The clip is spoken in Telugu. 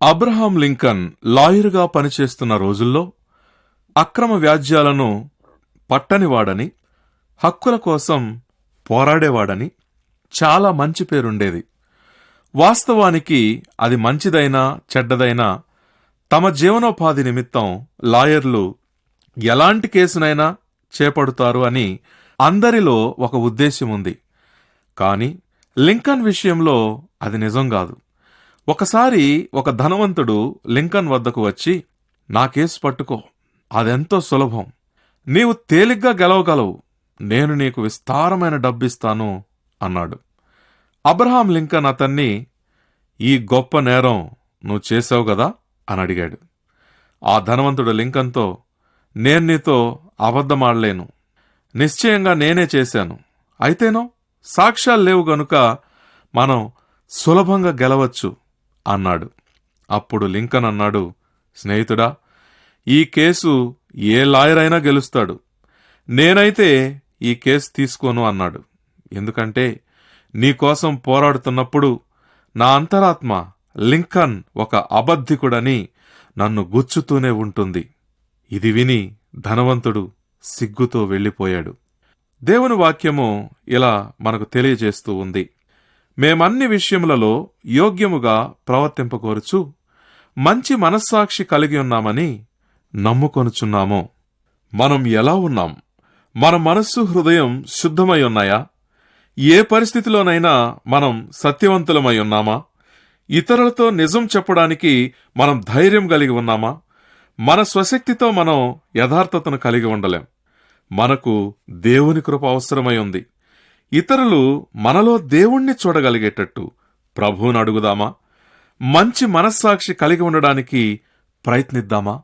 అబ్రహాం లింకన్ లాయరుగా పనిచేస్తున్న రోజుల్లో అక్రమ వ్యాజ్యాలను పట్టనివాడని, హక్కుల కోసం పోరాడేవాడని చాలా మంచి పేరుండేది. వాస్తవానికి అది మంచిదైనా చెడ్డదైనా తమ జీవనోపాధి నిమిత్తం లాయర్లు ఎలాంటి కేసునైనా చేపడుతారు అని అందరిలో ఒక ఉద్దేశ్యముంది. కాని లింకన్ విషయంలో అది నిజం కాదు. ఒకసారి ఒక ధనవంతుడు లింకన్ వద్దకు వచ్చి, నా కేసు పట్టుకో, అదెంతో సులభం, నీవు తేలిగ్గా గెలవగలవు, నేను నీకు విస్తారమైన డబ్బిస్తాను అన్నాడు. అబ్రహాం లింకన్ అతన్ని, ఈ గొప్ప నేరం నువ్వు చేసావు గదా అని అడిగాడు. ఆ ధనవంతుడు లింకన్తో, నేను నీతో అబద్ధమాడలేను, నిశ్చయంగా నేనే చేశాను, అయితేనో సాక్ష్యాలు లేవు గనుక మనం సులభంగా గెలవచ్చు అన్నాడు. అప్పుడు లింకన్ అన్నాడు, స్నేహితుడా, ఈ కేసు ఏ లాయర్ అయినా గెలుస్తాడు, నేనైతే ఈ కేసు తీసుకోను అన్నాడు. ఎందుకంటే నీకోసం పోరాడుతున్నప్పుడు నా అంతరాత్మ లింకన్ ఒక అబద్ధికుడని నన్ను గుచ్చుతూనే ఉంటుంది. ఇది విని ధనవంతుడు సిగ్గుతో వెళ్ళిపోయాడు. దేవుని వాక్యము ఇలా మనకు తెలియజేస్తూ ఉంది, మేమన్ని విషయములలో యోగ్యముగా ప్రవర్తింపకోరుచు మంచి మనస్సాక్షి కలిగి ఉన్నామని నమ్ముకొనుచున్నాము. మనం ఎలా ఉన్నాం? మన మనస్సు, హృదయం శుద్ధమై ఉన్నాయా? ఏ పరిస్థితిలోనైనా మనం సత్యవంతులమై ఉన్నామా? ఇతరులతో నిజం చెప్పడానికి మనం ధైర్యం కలిగి ఉన్నామా? మన స్వశక్తితో మనం యథార్థతను కలిగి ఉండలేం. మనకు దేవుని కృప అవసరమై ఉంది. ఇతరులు మనలో దేవుణ్ణి చూడగలిగేటట్టు ప్రభువును అడుగుదామా? మంచి మనస్సాక్షి కలిగి ఉండడానికి ప్రయత్నిద్దామా?